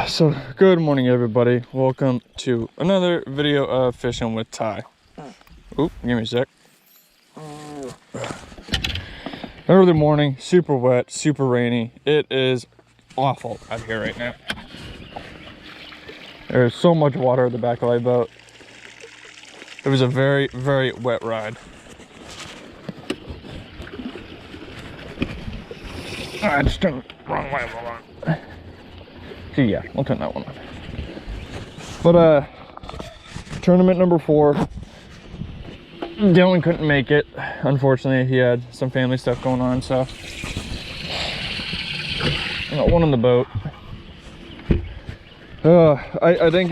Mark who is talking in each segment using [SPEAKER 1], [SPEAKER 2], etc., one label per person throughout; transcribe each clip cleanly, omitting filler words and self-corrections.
[SPEAKER 1] So good morning, everybody. Welcome to another video of fishing with Ty. Oop, give me a sec. Early morning, super wet, super rainy. It is awful out here right now. There's so much water at the back of my boat. It was a very, very wet ride. I just turned the wrong way. Hold on. See, yeah, I'll turn that one on. But tournament number 4. Dylan couldn't make it. Unfortunately, he had some family stuff going on, so I got one on the boat. I didn't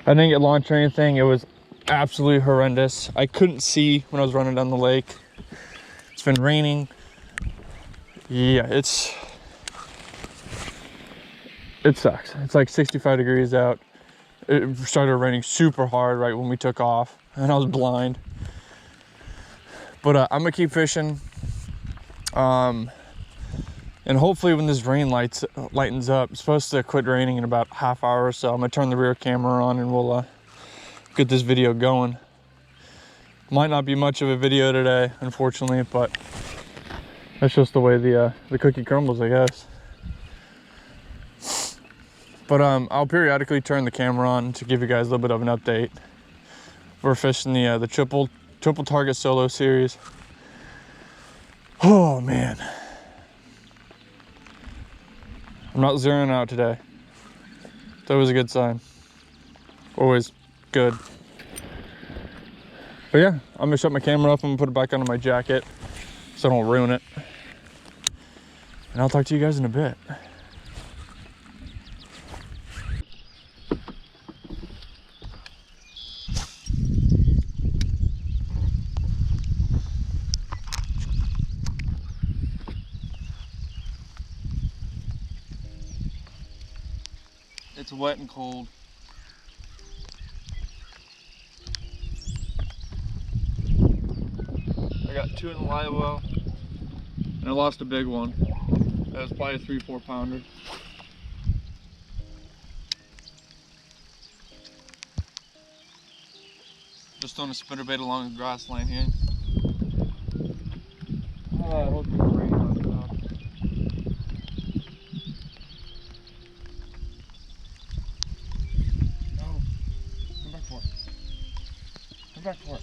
[SPEAKER 1] get launched or anything. It was absolutely horrendous. I couldn't see when I was running down the lake. It's been raining. Yeah, it sucks. It's like 65 degrees out. It started raining super hard right when we took off, and I was blind. But I'm gonna keep fishing. And hopefully when this rain lightens up, it's supposed to quit raining in about half hour or so. I'm gonna turn the rear camera on and we'll get this video going. Might not be much of a video today, unfortunately, but that's just the way the cookie crumbles, I guess. But I'll periodically turn the camera on to give you guys a little bit of an update. We're fishing the triple target solo series. Oh man, I'm not zeroing out today. That was a good sign. Always good. But yeah, I'm gonna shut my camera off and put it back under my jacket so I don't ruin it. And I'll talk to you guys in a bit. It's wet and cold. I got 2 in the live well, and I lost a big one. That was probably a 3-4 pounder. Just on a spinnerbait along the grass line here. Oh, I hope it's rain on the top. No, come back for it. Come back for it.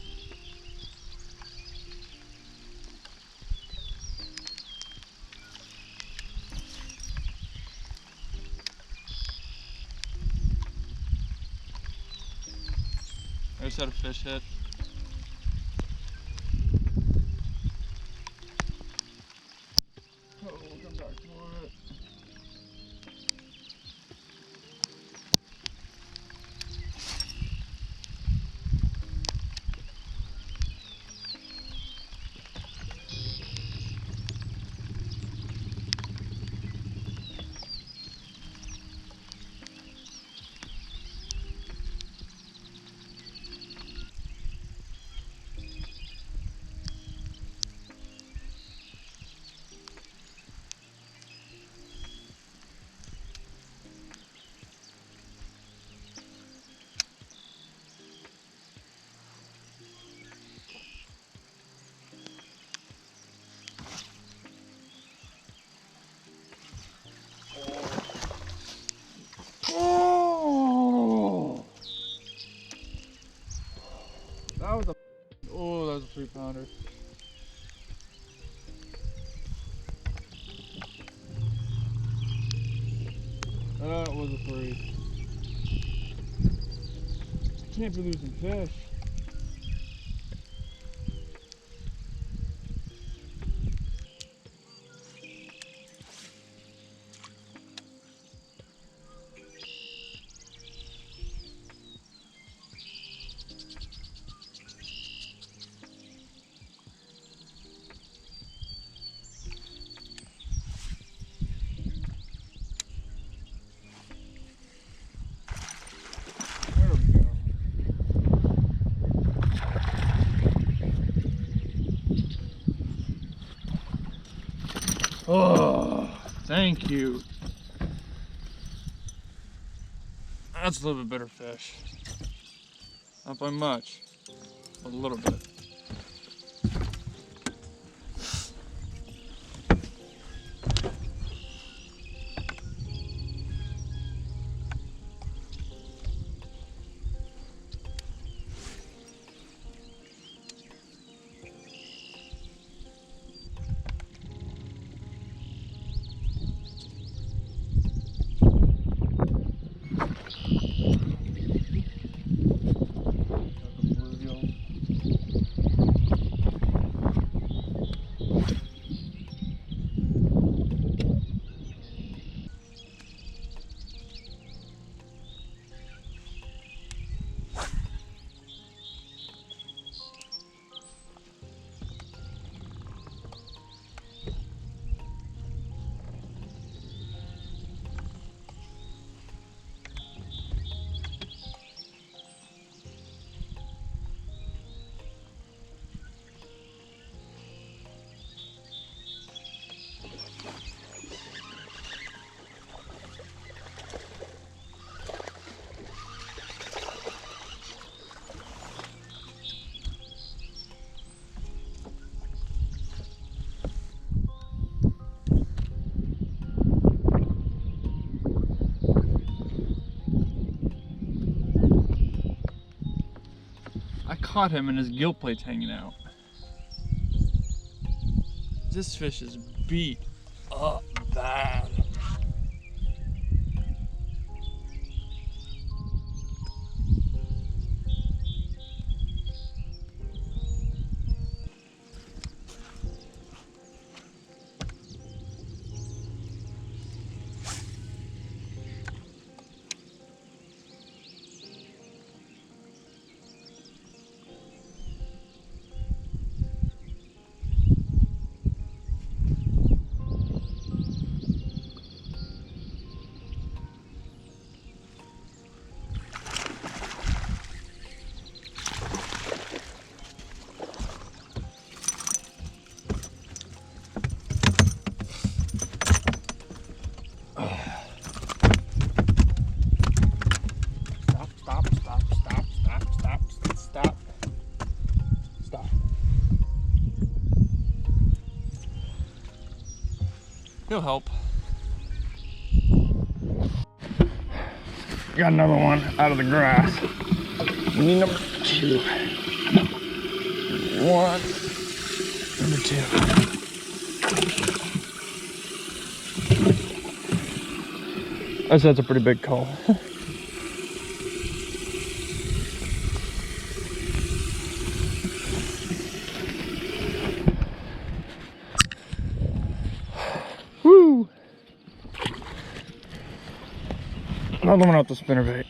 [SPEAKER 1] I just had a fish hit. Oh, we'll come back for it. Oh, that was a 3-pounder. That was a 3. Can't be losing fish. Oh, thank you. That's a little bit better fish. Not by much, but a little bit. I caught him and his gill plate's hanging out. This fish is beat up bad. He'll help. Got another one out of the grass. We need number 2. One, number 2. That's a pretty big call. Woo! Another one out the spinnerbait.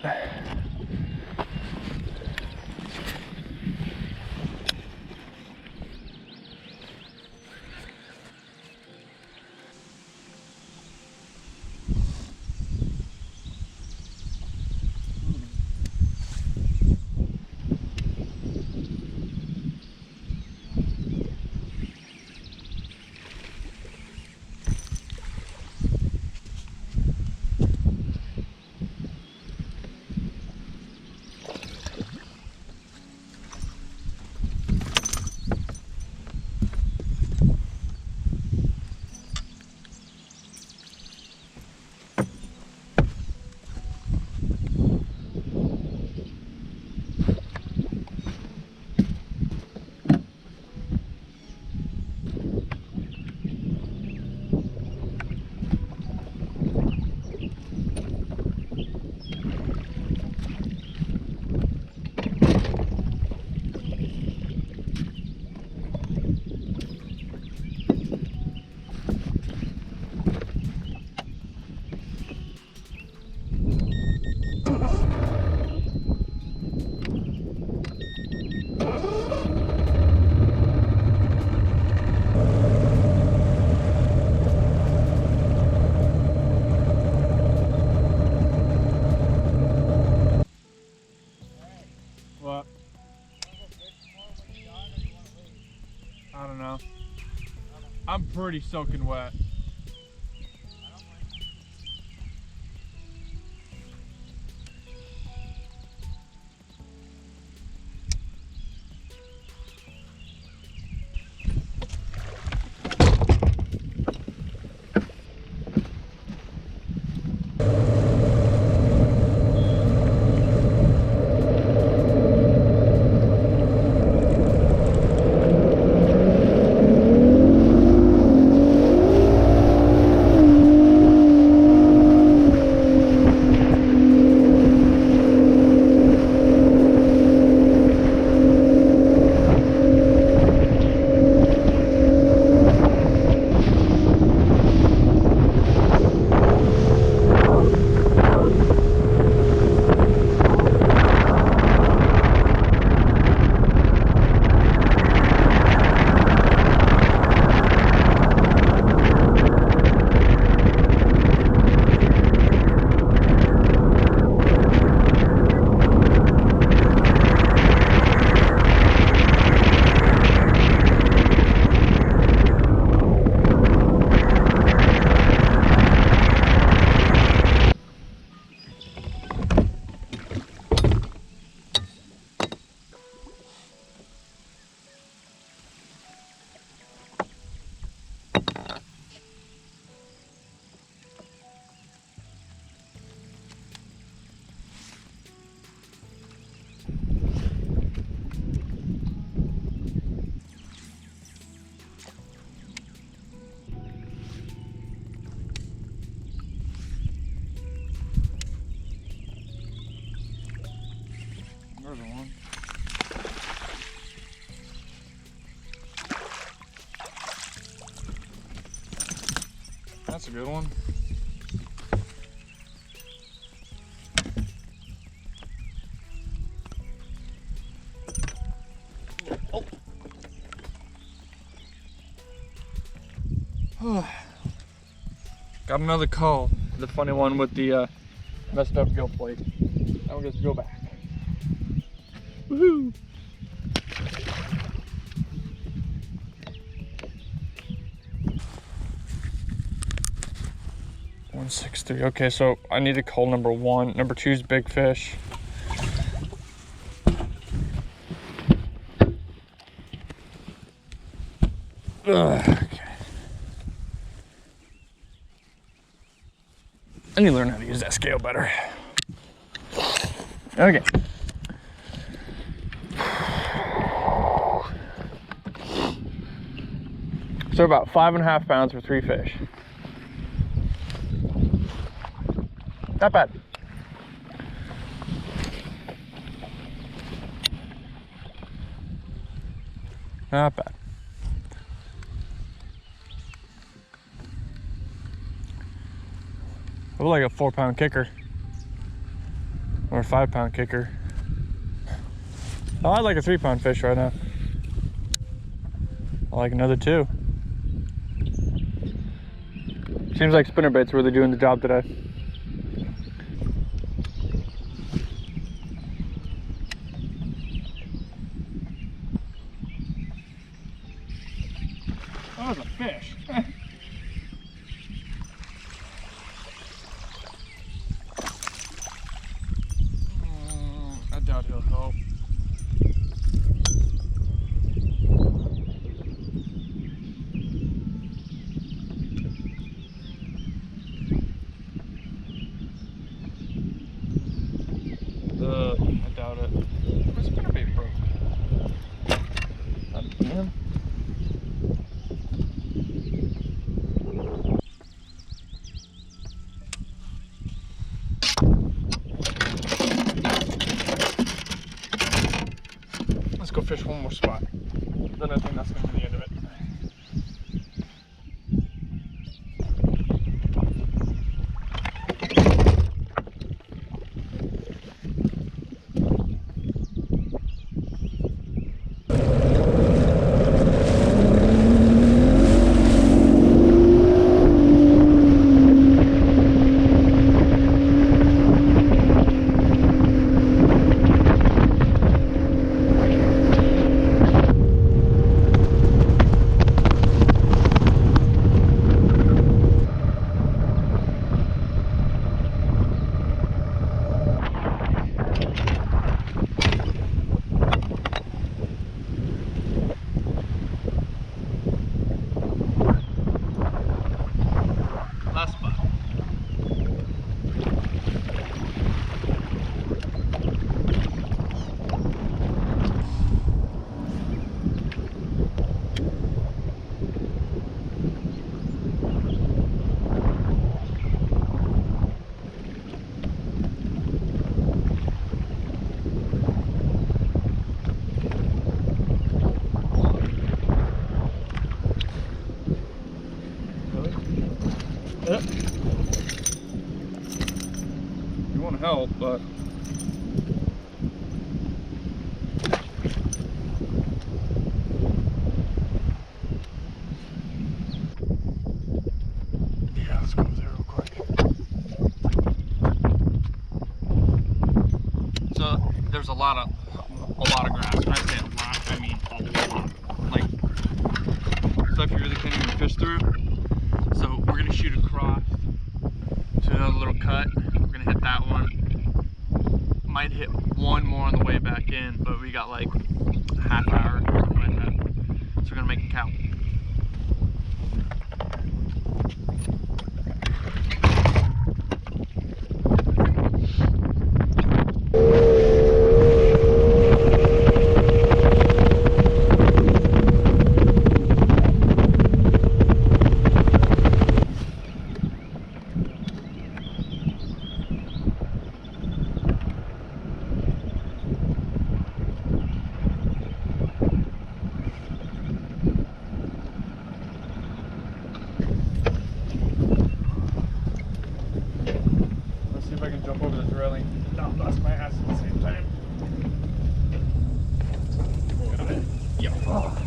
[SPEAKER 1] I don't know. I'm pretty soaking wet. a good one. Oh. Got another call. The funny one with the messed up gill plate. Now we're gonna go back. Woohoo! $163. Okay, so I need to call number 1. Number 2 is big fish. Ugh, okay. I need to learn how to use that scale better. Okay. So about 5.5 pounds for 3 fish. Not bad. Not bad. I would like a 4-pound kicker or a 5-pound kicker. Oh, I'd like a 3-pound fish right now. I like another 2. Seems like spinnerbait's really doing the job today. That was a fish. I doubt he'll help. I doubt it. My spinnerbait broke. Again. Let's go fish one more spot. Then I think that's going to be the end of it. Yep. You want to help, but yeah, let's go over there real quick. So there's a lot of grass. When I say a lot, I mean a lot. Like stuff you really can't even fish through. So we're gonna shoot across to another little cut. We're gonna hit that one. Might hit one more on the way back in, but we got like a half hour, something like that. So we're gonna make it count. if I can jump over this railing and not bust my ass at the same time. Got it. Yep. Oh.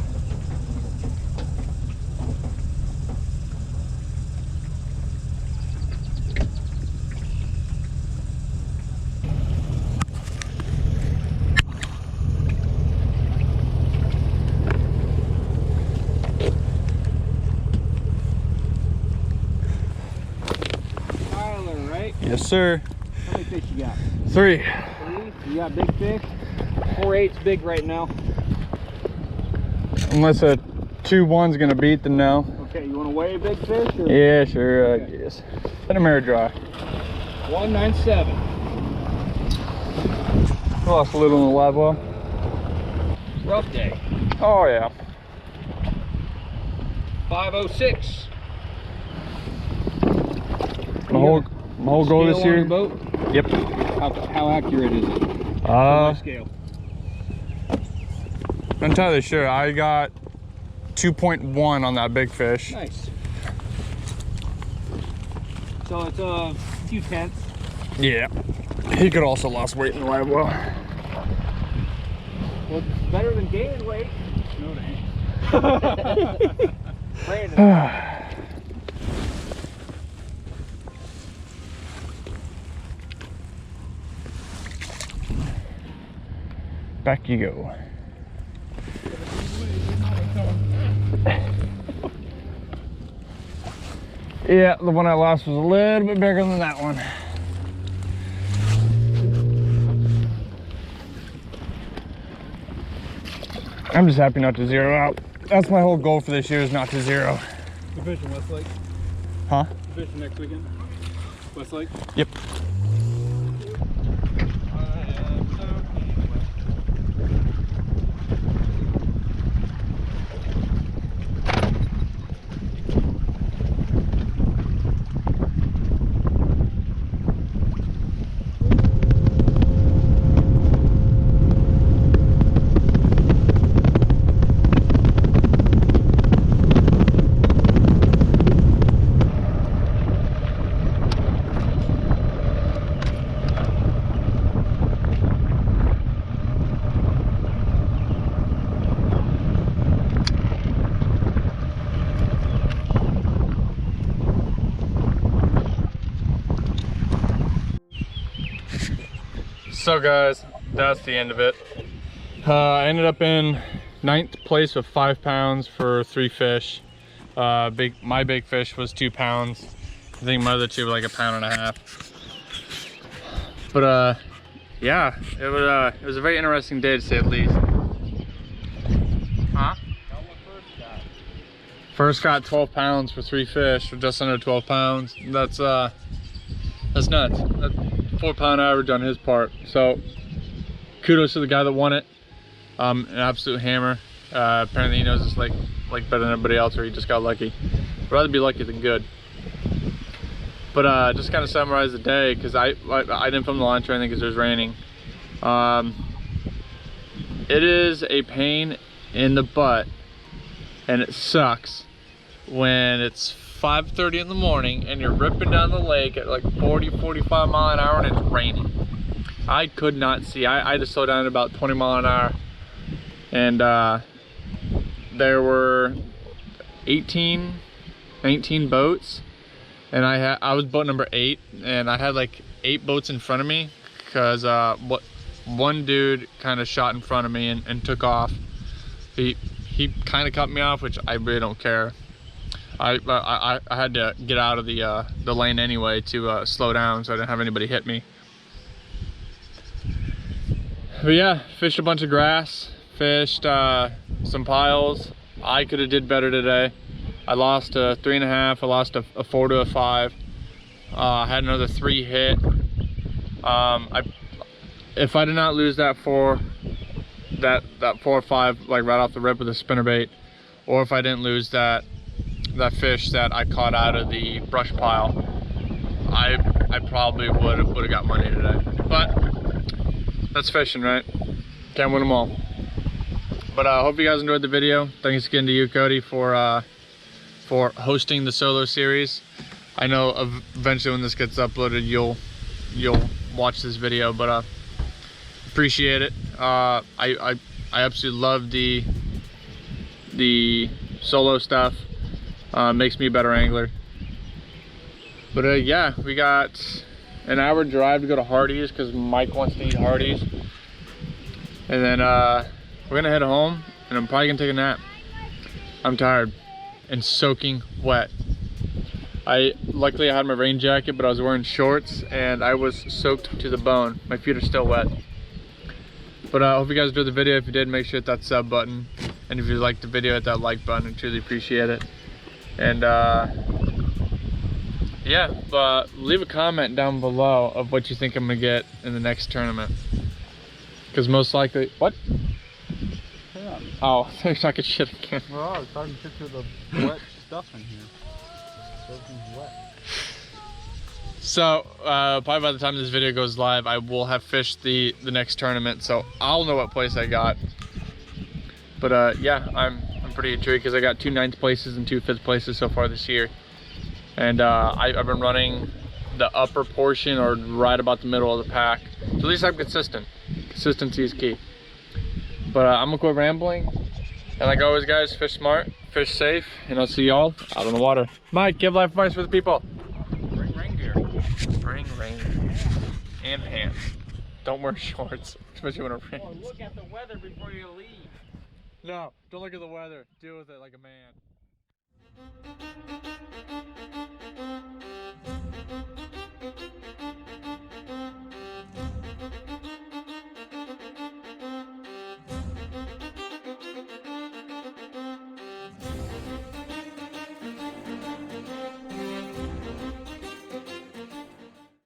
[SPEAKER 1] Yes, sir.
[SPEAKER 2] How many fish you got?
[SPEAKER 1] 3.
[SPEAKER 2] 3? You got big fish? 4/8's big right now.
[SPEAKER 1] Unless a 2-1's gonna beat, then no.
[SPEAKER 2] Okay, you want to weigh a big fish? Or?
[SPEAKER 1] Yeah, sure.
[SPEAKER 2] Okay.
[SPEAKER 1] Yes. Let him air dry.
[SPEAKER 2] 197.
[SPEAKER 1] Lost a little in the live well.
[SPEAKER 2] Rough day.
[SPEAKER 1] Oh yeah.
[SPEAKER 2] 506.
[SPEAKER 1] My whole goal this year.
[SPEAKER 2] Boat?
[SPEAKER 1] Yep.
[SPEAKER 2] How accurate is it? Scale.
[SPEAKER 1] I'm entirely sure. I got 2.1 on that big fish.
[SPEAKER 2] Nice. So it's a few tenths.
[SPEAKER 1] Yeah. He could also lost weight in the live well.
[SPEAKER 2] Well, it's better than gaining weight. No, it ain't. Brandon.
[SPEAKER 1] Back you go. Yeah, the one I lost was a little bit bigger than that one. I'm just happy not to zero out. That's my whole goal for this year, is not to zero.
[SPEAKER 3] You fishing Westlake?
[SPEAKER 1] Huh?
[SPEAKER 3] You fishing next weekend? Westlake?
[SPEAKER 1] Yep. So guys, that's the end of it. I ended up in 9th place with 5 pounds for 3 fish. My big fish was 2 pounds. I think my other two were like 1.5 pounds. But yeah, it was a very interesting day to say the least. Huh? First got 12 pounds for 3 fish, or just under 12 pounds. That's nuts. That's 4-pound average on his part. So kudos to the guy that won it. An absolute hammer. Apparently he knows it's like better than everybody else, or he just got lucky. I'd rather be lucky than good. But just kind of summarize the day, because I didn't film the launch or anything because it was raining. It is a pain in the butt, and it sucks when it's 5:30 in the morning and you're ripping down the lake at like 40-45 mile an hour and it's raining. I could not see. I had to slow down at about 20 mile an hour, and there were 18, 19 boats, and I was boat number 8, and I had like 8 boats in front of me, because one dude kind of shot in front of me and took off. He kind of cut me off, which I really don't care. I had to get out of the lane anyway to slow down so I didn't have anybody hit me. But yeah, fished a bunch of grass, fished some piles. I could have did better today. I lost a 3.5, I lost a 4 to a 5. I had another 3 hit. If I did not lose that 4 or 5 like right off the rip with a spinnerbait, or if I didn't lose that fish that I caught out of the brush pile, I probably would have got money today. But that's fishing, right? Can't win them all. But I hope you guys enjoyed the video. Thanks again to you, Cody, for hosting the solo series. I know eventually when this gets uploaded, you'll you'll watch this video, but appreciate it. I absolutely love the solo stuff. Makes me a better angler. But yeah, we got an hour drive to go to Hardee's because Mike wants to eat Hardee's. And then we're gonna head home and I'm probably gonna take a nap. I'm tired and soaking wet. Luckily I had my rain jacket, but I was wearing shorts and I was soaked to the bone. My feet are still wet. But I hope you guys enjoyed the video. If you did, make sure to hit that sub button. And if you liked the video, hit that like button. I truly appreciate it. And yeah, but leave a comment down below of what you think I'm gonna get in the next tournament. Because most likely, what?
[SPEAKER 3] Yeah.
[SPEAKER 1] Oh, they're talking shit again.
[SPEAKER 3] Well, I was talking shit to the wet stuff in here. Soaking wet.
[SPEAKER 1] So, probably by the time this video goes live, I will have fished the next tournament, so I'll know what place I got. But yeah, I'm pretty intrigued because I got 2 9th places and 2 5th places so far this year. And I've been running the upper portion or right about the middle of the pack. So at least I'm consistent. Consistency is key. But I'm gonna quit rambling. And like always, guys, fish smart, fish safe, and I'll see y'all out on the water. Mike, give life advice for the people.
[SPEAKER 2] Bring rain gear.
[SPEAKER 1] Bring rain and pants. Don't wear shorts, especially when it rains.
[SPEAKER 2] Oh, look at the weather before you leave.
[SPEAKER 1] No, don't look at the weather. Deal with it like a man.